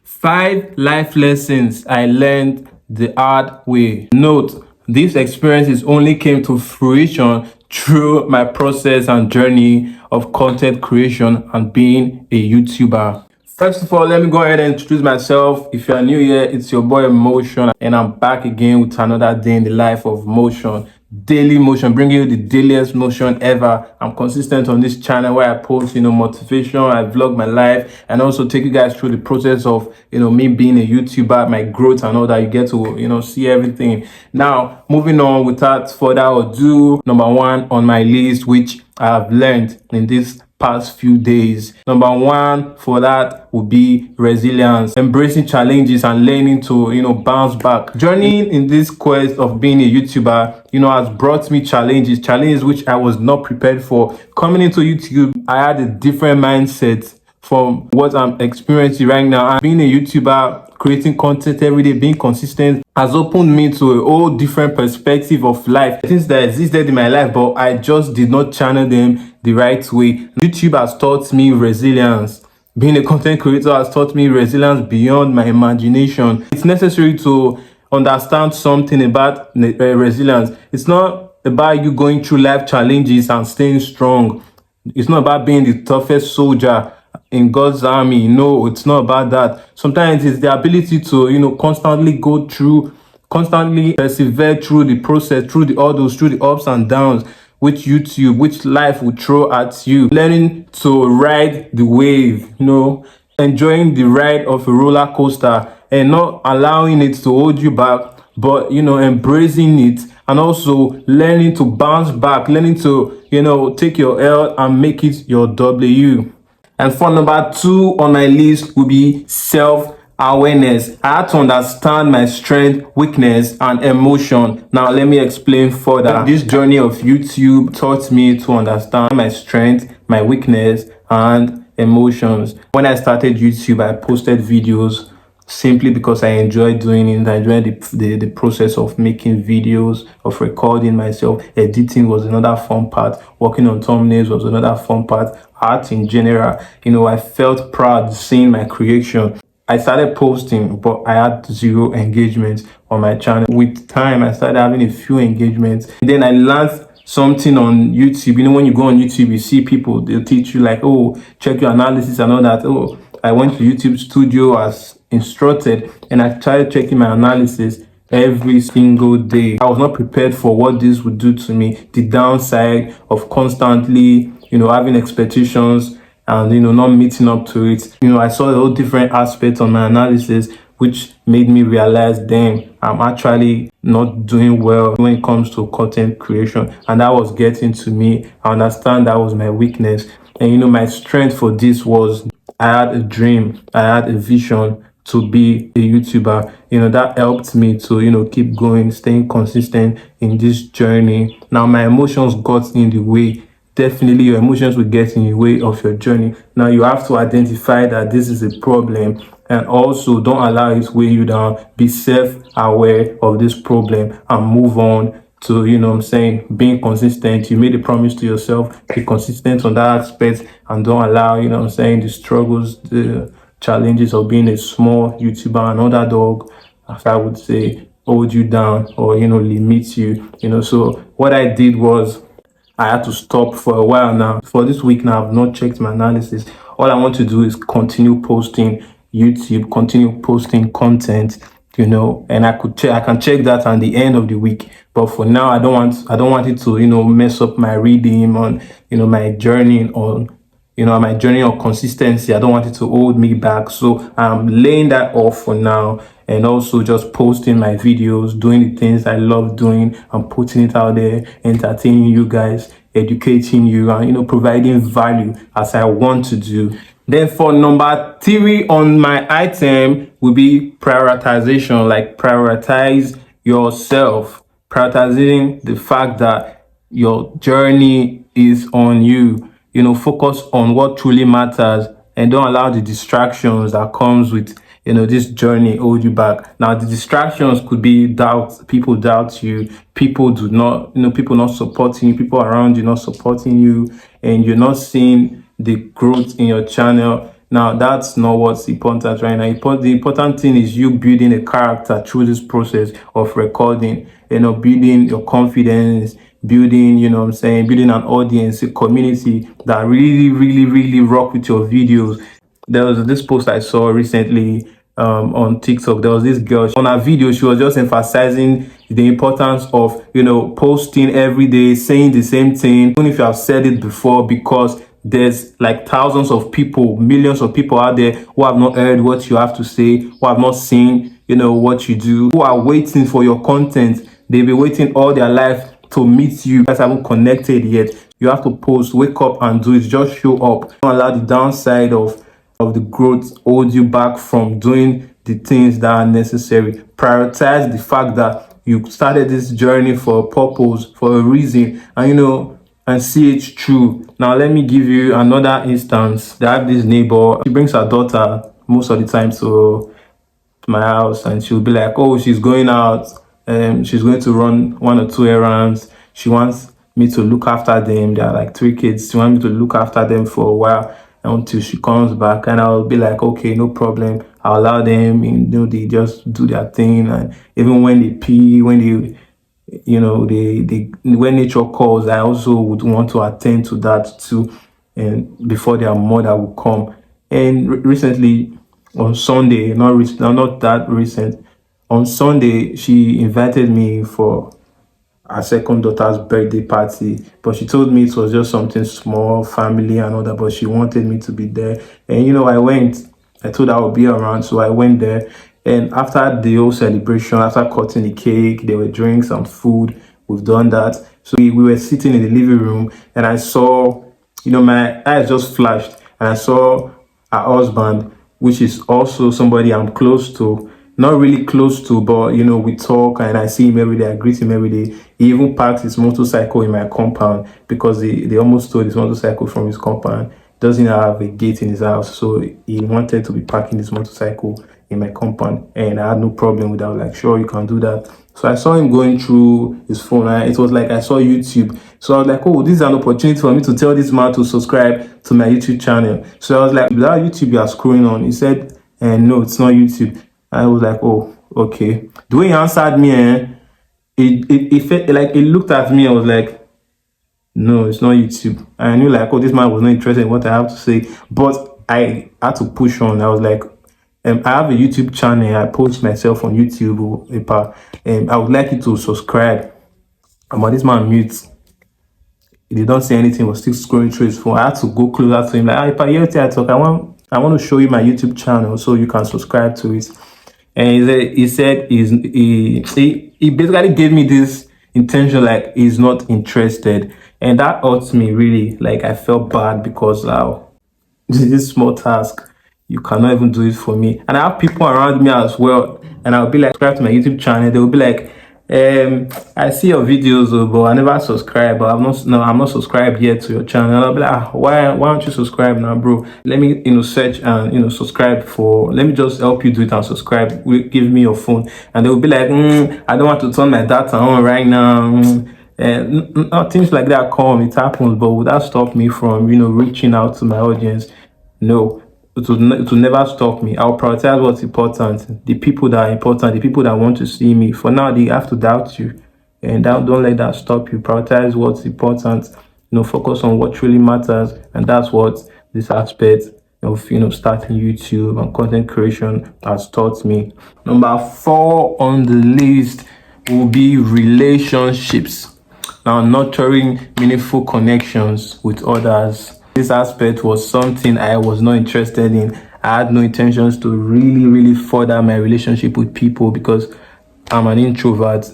5 life lessons I learned the hard way. Note, these experiences only came to fruition through my process and journey of content creation and being a YouTuber. First of all, let me go ahead and introduce myself. If you are new here, it's your boy Motion, and I'm back again with another day in the life of Motion. Daily motion, bringing you the dailiest motion ever. I'm consistent on this channel where I post, motivation, I vlog my life, and also take you guys through the process of, me being a YouTuber, my growth and all that. You get to, see everything. Now, moving on without further ado, number 1 on my list, which I have learned in this past few days. Number 1 for that would be resilience, embracing challenges and learning to bounce back. Journeying in this quest of being a YouTuber has brought me challenges which I was not prepared for. Coming into YouTube, I had a different mindset from what I'm experiencing right now. And being a YouTuber, creating content every day, being consistent, has opened me to a whole different perspective of life. Things that existed in my life, but I just did not channel them the right way. YouTube has taught me resilience. Being a content creator has taught me resilience beyond my imagination. It's necessary to understand something about resilience. It's not about you going through life challenges and staying strong. It's not about being the toughest soldier in God's army. No, it's not about that. Sometimes it's the ability to constantly persevere through the process, through the hurdles, through the ups and downs, which life will throw at you. Learning to ride the wave, enjoying the ride of a roller coaster and not allowing it to hold you back, but embracing it, and also learning to bounce back, learning to take your L and make it your W. And for number 2 on my list will be self-awareness. I had to understand my strength, weakness, and emotion. Now, let me explain further. This journey of YouTube taught me to understand my strength, my weakness, and emotions. When I started YouTube, I posted videos simply because I enjoyed doing it. I enjoyed the process of making videos, of recording myself. Editing was another fun part. Working on thumbnails was another fun part. Art in general, I felt proud seeing my creation. I started posting, but I had 0 engagement on my channel. With time, I started having a few engagements. And then I learned something on YouTube. When you go on YouTube, you see people, they'll teach you like, oh, check your analysis and all that. Oh, I went to YouTube Studio as instructed, and I started checking my analysis every single day. I was not prepared for what this would do to me. The downside of constantly, having expectations and, not meeting up to it. I saw a whole different aspect on my analysis, which made me realize, damn, I'm actually not doing well when it comes to content creation. And that was getting to me. I understand that was my weakness. And, my strength for this was I had a dream, I had a vision to be a YouTuber. That helped me to, keep going, staying consistent in this journey. Now, my emotions got in the way. Definitely, your emotions will get in the way of your journey. Now, you have to identify that this is a problem, and also don't allow it to weigh you down. Be self-aware of this problem and move on to, being consistent. You made a promise to yourself, be consistent on that aspect, and don't allow, the struggles, the challenges of being a small YouTuber, another dog, as I would say, hold you down or, limit you. So what I did was, I had to stop for a while now. For this week now, I've not checked my analysis. All I want to do is continue posting YouTube, continue posting content, and I can check that at the end of the week. But for now, I don't want it to, mess up my reading on, my journey on, my journey of consistency. I don't want it to hold me back. So I'm laying that off for now, and also just posting my videos, doing the things I love doing, and putting it out there, entertaining you guys, educating you, and providing value as I want to do. Then for number 3 on my item will be prioritization. Like, prioritize yourself, prioritizing the fact that your journey is on you. Focus on what truly matters, and don't allow the distractions that comes with this journey hold you back. Now, the distractions could be doubt. People doubt you. People do not, people not supporting you. People around you not supporting you, and you're not seeing the growth in your channel. Now, that's not what's important right now. The important thing is you building a character through this process of recording, building your confidence, building, what I'm saying, building an audience, a community that really, really, really rock with your videos. There was this post I saw recently on TikTok. There was this girl on her video. She was just emphasizing the importance of posting every day, saying the same thing, even if you have said it before, because there's like thousands of people, millions of people out there who have not heard what you have to say, who have not seen what you do, who are waiting for your content. They've been waiting all their life to meet you. You guys haven't connected yet. You have to post, wake up and do it. Just show up. Don't allow the downside of the growth hold you back from doing the things that are necessary. Prioritize the fact that you started this journey for a purpose, for a reason, and see it through. Now, let me give you another instance. I have this neighbor. She brings her daughter most of the time to my house, and she'll be like, oh, she's going out, she's going to run 1 or 2 errands. She wants me to look after them. There are like 3 kids. She wants me to look after them for a while until she comes back, and I'll be like, okay, no problem. I'll allow them, they just do their thing. And even when they pee, when when nature calls, I also would want to attend to that too, and before their mother will come. And recently on Sunday, not that recent, on Sunday, she invited me for her second daughter's birthday party, but she told me it was just something small, family and all that, but she wanted me to be there. And I went. I told her I would be around, so I went there. And after the whole celebration, after cutting the cake, there were drinks and food. We've done that. So we were sitting in the living room, and I saw, my eyes just flashed, and I saw her husband, which is also somebody I'm close to. Not really close to, but we talk, and I see him every day. I greet him every day. He even parks his motorcycle in my compound, because they almost stole his motorcycle from his compound. Doesn't have a gate in his house, so he wanted to be parking his motorcycle in my compound, and I had no problem with that. I was like, sure, you can do that. So I saw him going through his phone, and it was like I saw YouTube. So I was like, oh, this is an opportunity for me to tell this man to subscribe to my YouTube channel. So I was like, that YouTube you are scrolling on? He said, no, it's not YouTube. I was like, oh, okay. The way he answered me, it felt like, it looked at me. I was like, no, it's not YouTube. And I knew like, oh, this man was not interested in what I have to say. But I had to push on. I was like, I have a YouTube channel. I post myself on YouTube. I would like you to subscribe. But this man mutes. He did not say anything. He was still scrolling through his phone. I had to go closer to him. Like, Ipa, here I talk. I want to show you my YouTube channel so you can subscribe to it. And he said he basically gave me this intention like he's not interested, and that hurts me really. Like, I felt bad because this small task, you cannot even do it for me. And I have people around me as well, and I'll be like, subscribe to my YouTube channel. They will be like, I see your videos, but I never subscribe. But I'm not subscribed yet to your channel. And I'll be like, why don't you subscribe now, bro? Let me search and subscribe for. Let me just help you do it and subscribe. Give me your phone, and they will be like, I don't want to turn my data on right now. And things like that come. It happens, but would that stop me from reaching out to my audience? No. It will never stop me. I'll prioritize what's important. The people that are important, the people that want to see me. For now, they have to doubt you. And don't let that stop you. Prioritize what's important. Focus on what really matters. And that's what this aspect of starting YouTube and content creation has taught me. Number 4 on the list will be relationships. Now, nurturing meaningful connections with others. This aspect was something I was not interested in. I had no intentions to really, really further my relationship with people because I'm an introvert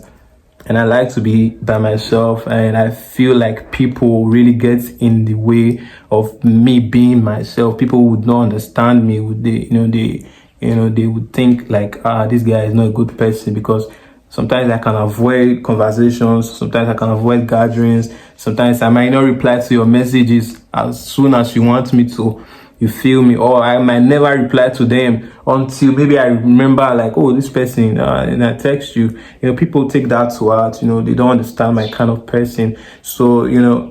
and I like to be by myself, and I feel like people really get in the way of me being myself. People would not understand me. They would think like, this guy is not a good person, because sometimes I can avoid conversations. Sometimes I can avoid gatherings. Sometimes I might not reply to your messages as soon as you want me to. You feel me? Or I might never reply to them until maybe I remember, like, oh, this person, and I text you. People take that to heart. They don't understand my kind of person. So,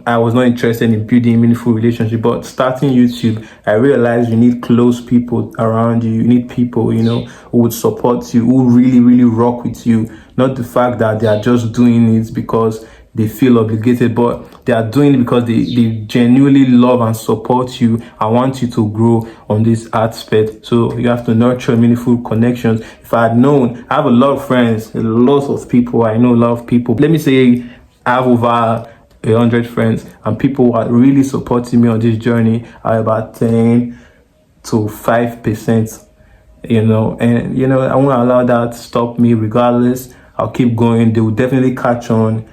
I was not interested in building a meaningful relationship. But starting YouTube, I realized you need close people around you. You need people, who would support you, who really, really rock with you. Not the fact that they are just doing it because they feel obligated, but they are doing it because they genuinely love and support you and want you to grow on this aspect. So you have to nurture meaningful connections. If I had known, I have a lot of friends, lots of people. I know a lot of people. Let me say I have over 100 friends, and people who are really supporting me on this journey are about 10 to 5%. And I won't allow that to stop me. Regardless, I'll keep going. They will definitely catch on.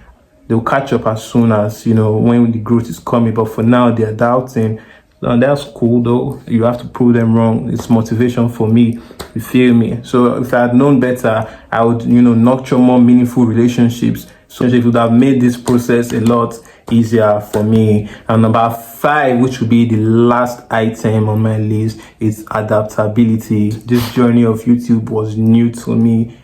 They'll catch up as soon as, when the growth is coming. But for now, they're doubting. And that's cool, though. You have to prove them wrong. It's motivation for me. You feel me? So if I had known better, I would, nurture more meaningful relationships. So it would have made this process a lot easier for me. And number 5, which would be the last item on my list, is adaptability. This journey of YouTube was new to me.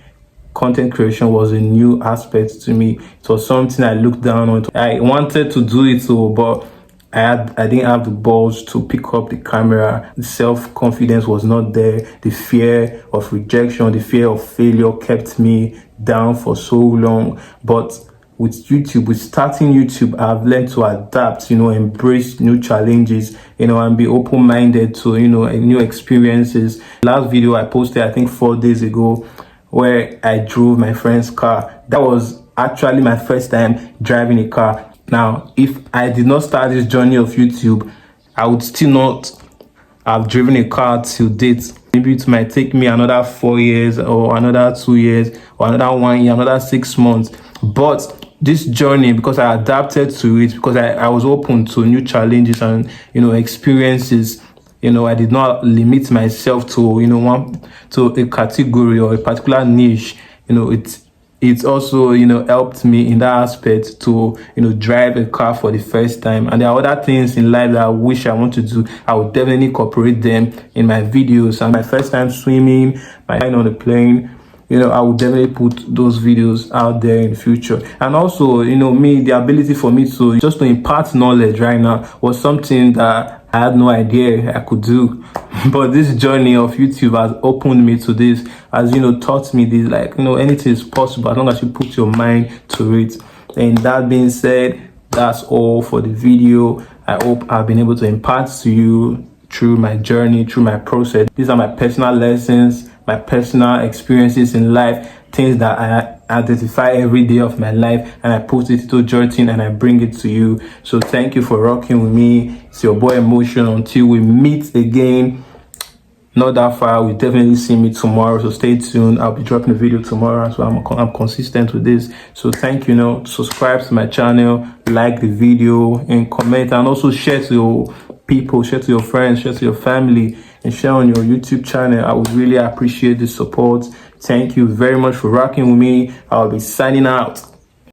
Content creation was a new aspect to me. It was something I looked down on. I wanted to do it too, but I didn't have the balls to pick up the camera. The self-confidence was not there. The fear of rejection, the fear of failure kept me down for so long. But with starting YouTube, I've learned to adapt, embrace new challenges, and be open-minded to, new experiences. Last video I posted, I think 4 days ago, where I drove my friend's car. That was actually my first time driving a car. Now, if I did not start this journey of YouTube, I would still not have driven a car till date. Maybe it might take me another 4 years, or another 2 years, or another 1 year, another 6 months. But this journey, because I adapted to it, because I was open to new challenges and, experiences, I did not limit myself to, to a category or a particular niche. It's also, helped me in that aspect to, drive a car for the first time. And there are other things in life that I wish I want to do. I would definitely incorporate them in my videos. And my first time swimming, my time on the plane, I would definitely put those videos out there in the future. And also, the ability for me to just to impart knowledge right now was something that I had no idea I could do. But this journey of YouTube has opened me to this, has, taught me this, like, anything is possible as long as you put your mind to it. And that being said, that's all for the video. I hope I've been able to impart to you through my journey, through my process. These are my personal lessons, my personal experiences in life, things that I identify every day of my life, and I put it to journey and I bring it to you. So thank you for rocking with me. It's your boy Emotion. Until we meet again, not that far, we definitely see me tomorrow. So stay tuned. I'll be dropping a video tomorrow, so I'm consistent with this. So thank you. Subscribe to my channel, like the video, and comment, and also share to your people, share to your friends, share to your family, and share on your YouTube channel. I would really appreciate the support. Thank you very much for rocking with me. I'll be signing out.